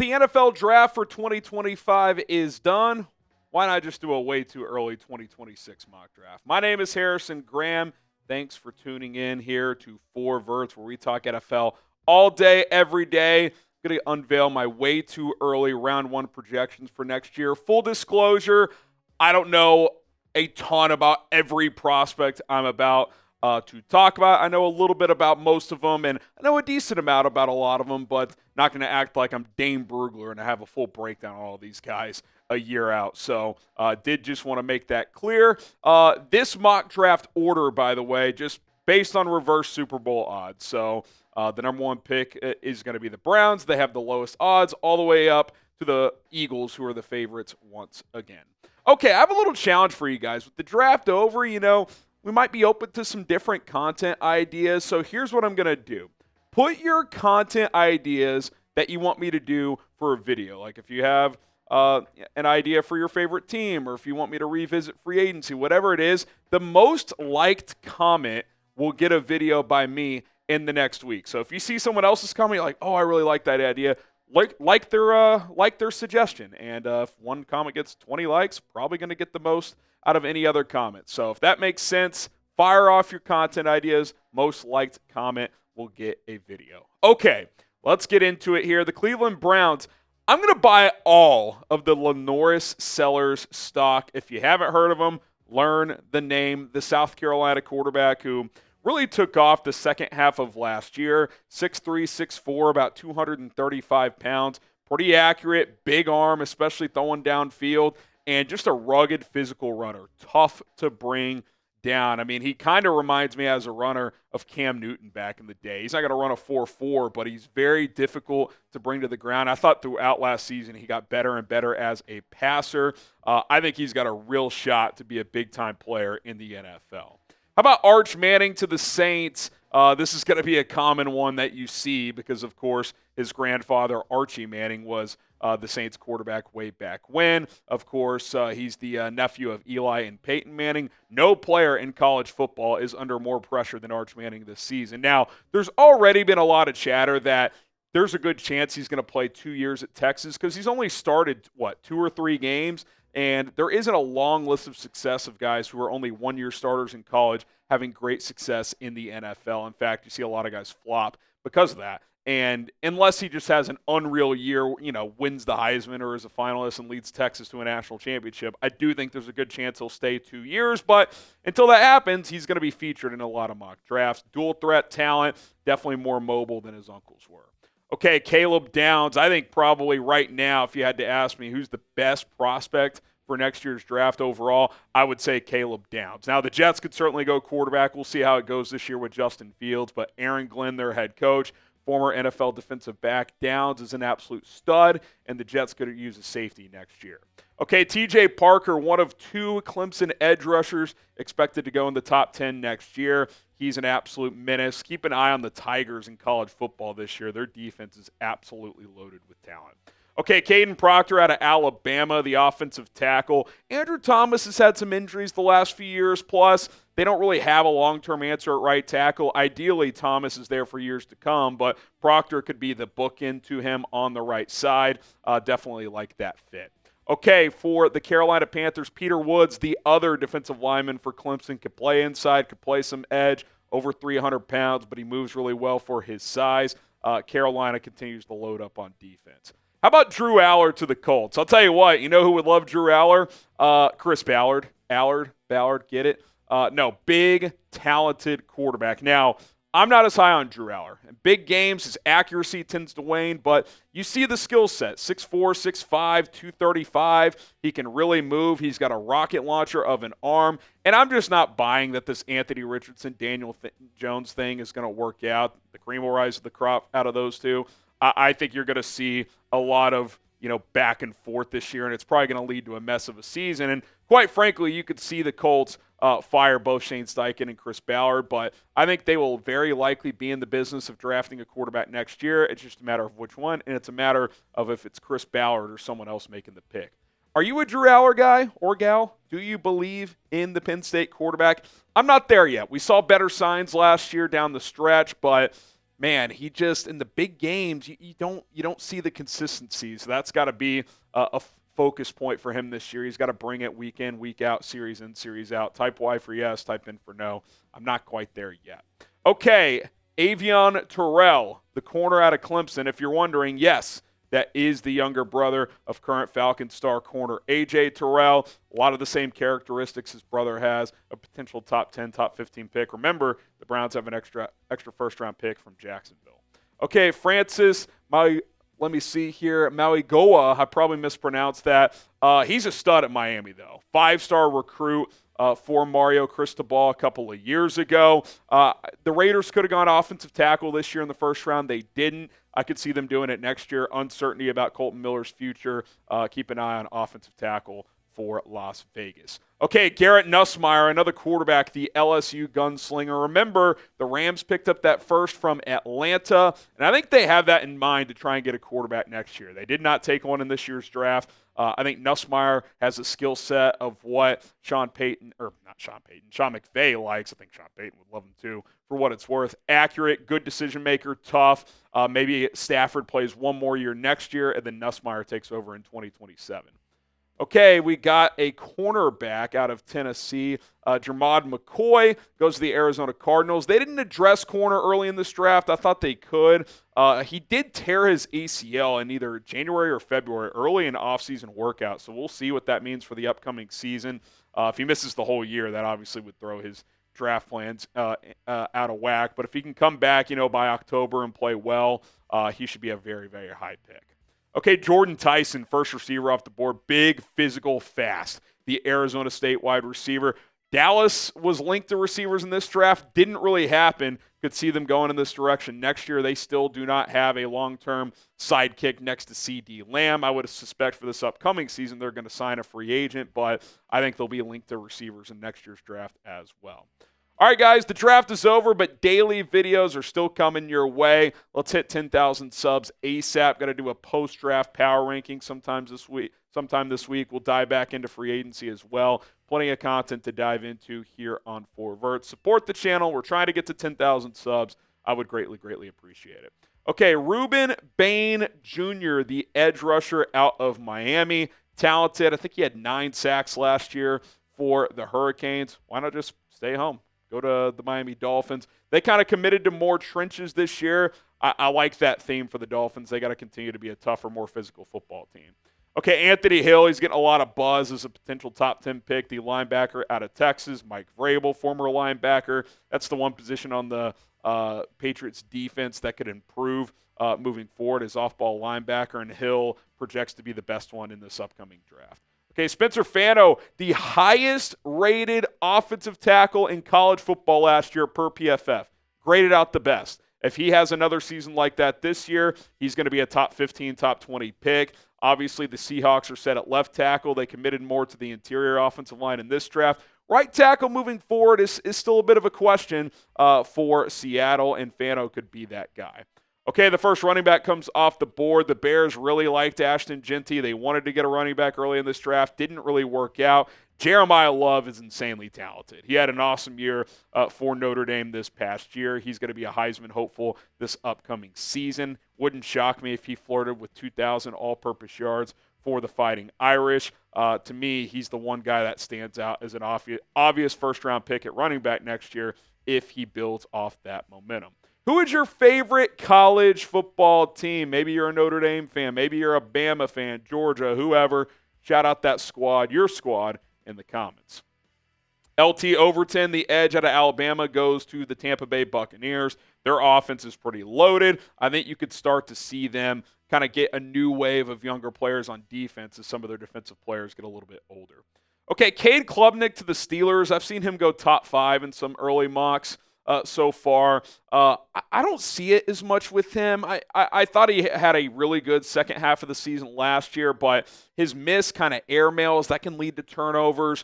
the NFL draft for 2025 is done, why not just do a way too early 2026 mock draft? My name is Harrison Graham. Thanks for tuning in here to 4 Verts, where we talk NFL all day, every day. I'm going to unveil my way too early round 1 projections for next year. Full disclosure, I don't know a ton about every prospect I'm about to talk about. I know a little bit about most of them, and I know a decent amount about a lot of them, but not going to act like I'm Dane Brugler and I have a full breakdown on all these guys a year out. So did just want to make that clear. This mock draft order, by the way, just based on reverse Super Bowl odds. So the number 1 pick is going to be the Browns. They have the lowest odds all the way up to the Eagles, who are the favorites once again. Okay, I have a little challenge for you guys. With the draft over, we might be open to some different content ideas. So here's what I'm going to do. Put your content ideas that you want me to do for a video. Like if you have an idea for your favorite team, or if you want me to revisit free agency, whatever it is, the most liked comment will get a video by me in the next week. So if you see someone else's comment, you're like, oh, I really like that idea, like their suggestion. And if one comment gets 20 likes, probably going to get the most out of any other comment. So if that makes sense, fire off your content ideas. Most liked comment will get a video. Okay, let's get into it here. The Cleveland Browns. I'm going to buy all of the LaNorris sellers stock. If you haven't heard of them, learn the name. The South Carolina quarterback who really took off the second half of last year. 6'3", 6'4", about 235 pounds. Pretty accurate, big arm, especially throwing downfield, and just a rugged physical runner. Tough to bring down. I mean, he kind of reminds me as a runner of Cam Newton back in the day. He's not going to run a 4.4, but he's very difficult to bring to the ground. I thought throughout last season he got better and better as a passer. I think he's got a real shot to be a big-time player in the NFL. How about Arch Manning to the Saints? This is going to be a common one that you see because, of course, his grandfather, Archie Manning, was the Saints quarterback way back when. Of course, he's the nephew of Eli and Peyton Manning. No player in college football is under more pressure than Arch Manning this season. Now, there's already been a lot of chatter that there's a good chance he's going to play 2 years at Texas because he's only started, 2 or 3 games, and there isn't a long list of success of guys who are only 1-year starters in college having great success in the NFL. In fact, you see a lot of guys flop because of that. And unless he just has an unreal year, wins the Heisman or is a finalist and leads Texas to a national championship, I do think there's a good chance he'll stay 2 years. But until that happens, he's going to be featured in a lot of mock drafts. Dual threat talent, definitely more mobile than his uncles were. Okay, Caleb Downs. I think probably right now, if you had to ask me who's the best prospect for next year's draft overall, I would say Caleb Downs. Now, the Jets could certainly go quarterback. We'll see how it goes this year with Justin Fields. But Aaron Glenn, their head coach, former NFL defensive back, Downs is an absolute stud, and the Jets could use a safety next year. Okay, T.J. Parker, one of 2 Clemson edge rushers expected to go in the top 10 next year. He's an absolute menace. Keep an eye on the Tigers in college football this year. Their defense is absolutely loaded with talent. Okay, Caden Proctor out of Alabama, the offensive tackle. Andrew Thomas has had some injuries the last few years, plus they don't really have a long-term answer at right tackle. Ideally, Thomas is there for years to come, but Proctor could be the bookend to him on the right side. Definitely like that fit. Okay, for the Carolina Panthers, Peter Woods, the other defensive lineman for Clemson, could play inside, could play some edge, over 300 pounds, but he moves really well for his size. Carolina continues to load up on defense. How about Drew Allar to the Colts? I'll tell you what, you know who would love Drew Allar? Chris Ballard. Ballard, get it? No, big, talented quarterback. Now, I'm not as high on Drew Allar. In big games, his accuracy tends to wane, but you see the skill set. 6'4", 6'5", 235. He can really move. He's got a rocket launcher of an arm. And I'm just not buying that this Anthony Richardson, Daniel Jones thing is going to work out. The cream will rise to the crop out of those two. I think you're going to see a lot of back and forth this year, and it's probably going to lead to a mess of a season. And quite frankly, you could see the Colts fire both Shane Steichen and Chris Ballard, but I think they will very likely be in the business of drafting a quarterback next year. It's just a matter of which one, and it's a matter of if it's Chris Ballard or someone else making the pick. Are you a Drew Allar guy or gal? Do you believe in the Penn State quarterback? I'm not there yet. We saw better signs last year down the stretch, but man, he just in the big games you don't see the consistency. So that's got to be a focus point for him this year. He's got to bring it week in, week out, series in, series out. Type Y for yes, type in for no. I'm not quite there yet. Okay, Avion Terrell, the corner out of Clemson. If you're wondering, yes, that is the younger brother of current Falcon star corner A.J. Terrell. A lot of the same characteristics his brother has, a potential top 10, top 15 pick. Remember, the Browns have an extra first-round pick from Jacksonville. Okay, Francis, let me see here. Mauigoa, I probably mispronounced that. He's a stud at Miami, though. 5-star recruit for Mario Cristobal a couple of years ago. The Raiders could have gone offensive tackle this year in the first round. They didn't. I could see them doing it next year. Uncertainty about Colton Miller's future. Keep an eye on offensive tackle for Las Vegas. Okay, Garrett Nussmeier, another quarterback, the LSU gunslinger. Remember, the Rams picked up that first from Atlanta, and I think they have that in mind to try and get a quarterback next year. They did not take one in this year's draft. I think Nussmeier has a skill set of what Sean McVay likes. I think Sean Payton would love him too, for what it's worth. Accurate, good decision maker, tough. Maybe Stafford plays one more year next year, and then Nussmeier takes over in 2027. Okay, we got a cornerback out of Tennessee. Jermod McCoy goes to the Arizona Cardinals. They didn't address corner early in this draft. I thought they could. He did tear his ACL in either January or February, early in offseason workout. So we'll see what that means for the upcoming season. If he misses the whole year, that obviously would throw his draft plans out of whack. But if he can come back, by October and play well, he should be a very, very high pick. Okay, Jordan Tyson, first receiver off the board. Big, physical, fast. The Arizona State wide receiver. Dallas was linked to receivers in this draft. Didn't really happen. Could see them going in this direction. Next year, they still do not have a long-term sidekick next to C.D. Lamb. I would suspect for this upcoming season they're going to sign a free agent, but I think they'll be linked to receivers in next year's draft as well. All right, guys, the draft is over, but daily videos are still coming your way. Let's hit 10,000 subs ASAP. Got to do a post-draft power ranking sometime this week. We'll dive back into free agency as well. Plenty of content to dive into here on 4Vert. Support the channel. We're trying to get to 10,000 subs. I would greatly, greatly appreciate it. Okay, Ruben Bain Jr., the edge rusher out of Miami. Talented. I think he had 9 sacks last year for the Hurricanes. Why not just stay home? Go to the Miami Dolphins. They kind of committed to more trenches this year. I like that theme for the Dolphins. They got to continue to be a tougher, more physical football team. Okay, Anthony Hill, he's getting a lot of buzz as a potential top 10 pick, the linebacker out of Texas. Mike Vrabel, former linebacker. That's the one position on the Patriots defense that could improve moving forward as off-ball linebacker, and Hill projects to be the best one in this upcoming draft. Okay, Spencer Fano, the highest-rated offensive tackle in college football last year per PFF. Graded out the best. If he has another season like that this year, he's going to be a top 15, top 20 pick. Obviously, the Seahawks are set at left tackle. They committed more to the interior offensive line in this draft. Right tackle moving forward is still a bit of a question for Seattle, and Fano could be that guy. Okay, the first running back comes off the board. The Bears really liked Ashton Genty. They wanted to get a running back early in this draft. Didn't really work out. Jeremiyah Love is insanely talented. He had an awesome year for Notre Dame this past year. He's going to be a Heisman hopeful this upcoming season. Wouldn't shock me if he flirted with 2,000 all-purpose yards for the Fighting Irish. To me, he's the one guy that stands out as an obvious first-round pick at running back next year if he builds off that momentum. Who is your favorite college football team? Maybe you're a Notre Dame fan. Maybe you're a Bama fan, Georgia, whoever. Shout out that squad, your squad, in the comments. LT Overton, the edge out of Alabama, goes to the Tampa Bay Buccaneers. Their offense is pretty loaded. I think you could start to see them kind of get a new wave of younger players on defense as some of their defensive players get a little bit older. Okay, Cade Klubnik to the Steelers. I've seen him go top 5 in some early mocks. So far. I don't see it as much with him. I thought he had a really good second half of the season last year, but his miss kind of airmails, that can lead to turnovers.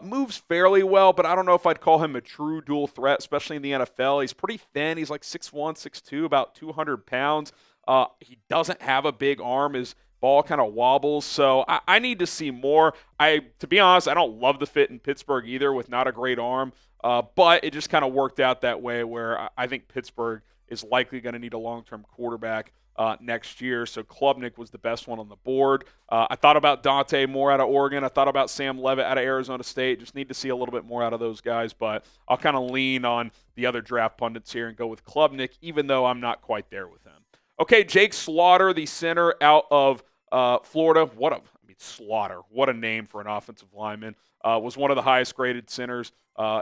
Moves fairly well, but I don't know if I'd call him a true dual threat, especially in the NFL. He's pretty thin. He's like 6'1", 6'2", about 200 pounds. He doesn't have a big arm. His ball kind of wobbles, so I need to see more. To be honest, I don't love the fit in Pittsburgh either with not a great arm. But it just kind of worked out that way where I think Pittsburgh is likely going to need a long-term quarterback next year. So Klubnik was the best one on the board. I thought about Dante Moore out of Oregon. I thought about Sam Levitt out of Arizona State. Just need to see a little bit more out of those guys, but I'll kind of lean on the other draft pundits here and go with Klubnik, even though I'm not quite there with him. Okay, Jake Slaughter, the center out of Florida. Slaughter, what a name for an offensive lineman. Was one of the highest graded centers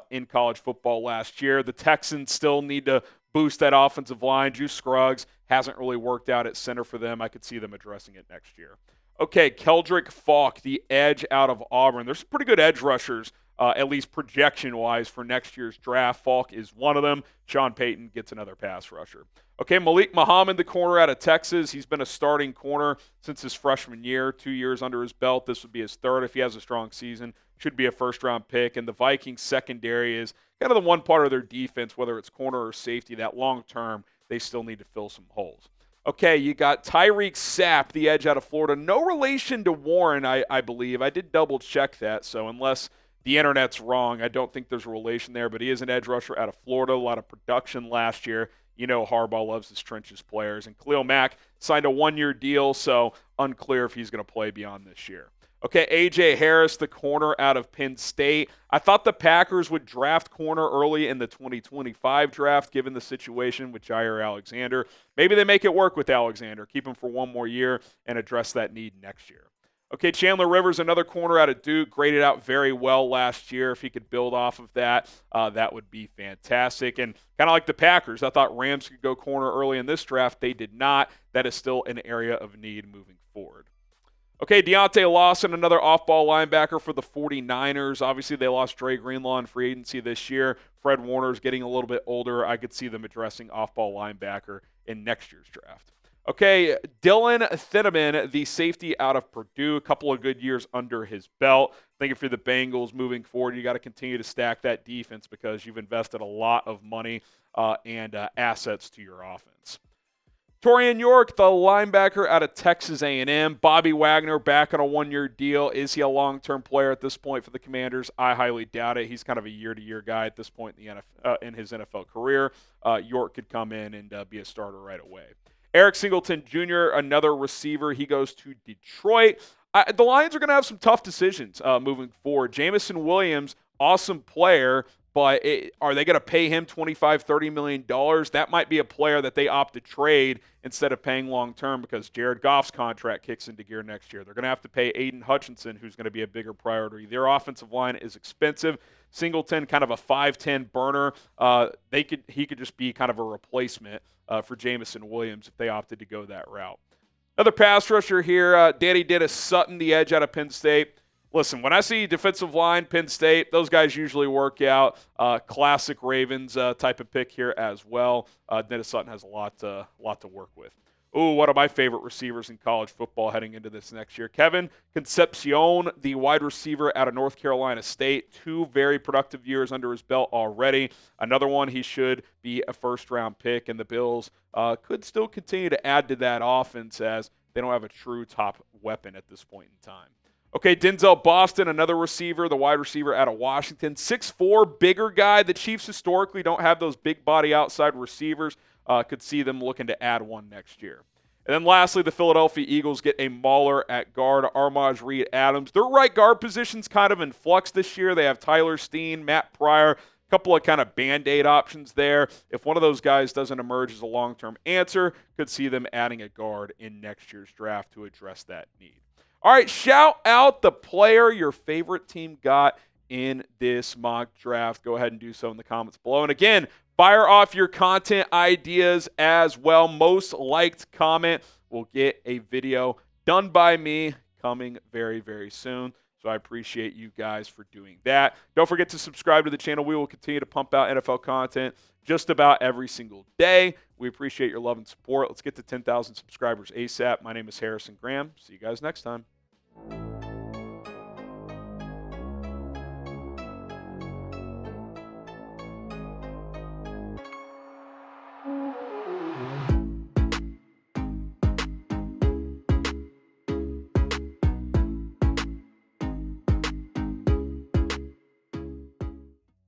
in college football last year. The Texans still need to boost that offensive line. Juice Scruggs hasn't really worked out at center for them. I could see them addressing it next year. Okay, Keldrick Falk, the edge out of Auburn. There's some pretty good edge rushers, at least projection-wise, for next year's draft. Falk is one of them. Sean Payton gets another pass rusher. Okay, Malik Muhammad, the corner out of Texas. He's been a starting corner since his freshman year, 2 years under his belt. This would be his third if he has a strong season. Should be a first-round pick. And the Vikings secondary is kind of the one part of their defense, whether it's corner or safety, that long-term, they still need to fill some holes. Okay, you got Tyreek Sapp, the edge out of Florida. No relation to Warren, I believe. I did double-check that, so unless the internet's wrong, I don't think there's a relation there, but he is an edge rusher out of Florida. A lot of production last year. You know Harbaugh loves his trenches players. And Khalil Mack signed a one-year deal, so unclear if he's going to play beyond this year. Okay, A.J. Harris, the corner out of Penn State. I thought the Packers would draft corner early in the 2025 draft, given the situation with Jair Alexander. Maybe they make it work with Alexander, keep him for one more year, and address that need next year. Okay, Chandler Rivers, another corner out of Duke, graded out very well last year. If he could build off of that, that would be fantastic. And kind of like the Packers, I thought Rams could go corner early in this draft. They did not. That is still an area of need moving forward. Okay, Deontay Lawson, another off-ball linebacker for the 49ers. Obviously, they lost Dre Greenlaw in free agency this year. Fred Warner's getting a little bit older. I could see them addressing off-ball linebacker in next year's draft. Okay, Dylan Thieneman, the safety out of Purdue, a couple of good years under his belt. I think if you're the Bengals moving forward, you got to continue to stack that defense because you've invested a lot of money and assets to your offense. Torian York, the linebacker out of Texas A&M. Bobby Wagner back on a one-year deal. Is he a long-term player at this point for the Commanders? I highly doubt it. He's kind of a year-to-year guy at this point in his NFL career. York could come in and be a starter right away. Eric Singleton Jr., another receiver. He goes to Detroit. The Lions are going to have some tough decisions moving forward. Jamison Williams, awesome player, but are they going to pay him $25, $30 million? That might be a player that they opt to trade instead of paying long-term because Jared Goff's contract kicks into gear next year. They're going to have to pay Aiden Hutchinson, who's going to be a bigger priority. Their offensive line is expensive. Singleton, kind of a 5'10 burner. He could just be kind of a replacement for Jamison Williams if they opted to go that route. Another pass rusher here, Danny Dennis Sutton, the edge out of Penn State. Listen, when I see defensive line, Penn State, those guys usually work out. Classic Ravens type of pick here as well. Dennis Sutton has a lot to work with. Ooh, one of my favorite receivers in college football heading into this next year. Kevin Concepcion, the wide receiver out of North Carolina State. 2 very productive years under his belt already. Another one, he should be a first-round pick, and the Bills could still continue to add to that offense as they don't have a true top weapon at this point in time. Okay, Denzel Boston, another receiver, the wide receiver out of Washington. 6'4", bigger guy. The Chiefs historically don't have those big body outside receivers. Could see them looking to add one next year. And then lastly, the Philadelphia Eagles get a mauler at guard, Armaj Reed Adams. Their right guard position's kind of in flux this year. They have Tyler Steen, Matt Pryor, a couple of kind of Band-Aid options there. If one of those guys doesn't emerge as a long-term answer, could see them adding a guard in next year's draft to address that need. All right, shout out the player your favorite team got in this mock draft. Go ahead and do so in the comments below. And again, fire off your content ideas as well. Most liked comment will get a video done by me coming very, very soon. So I appreciate you guys for doing that. Don't forget to subscribe to the channel. We will continue to pump out NFL content just about every single day. We appreciate your love and support. Let's get to 10,000 subscribers ASAP. My name is Harrison Graham. See you guys next time.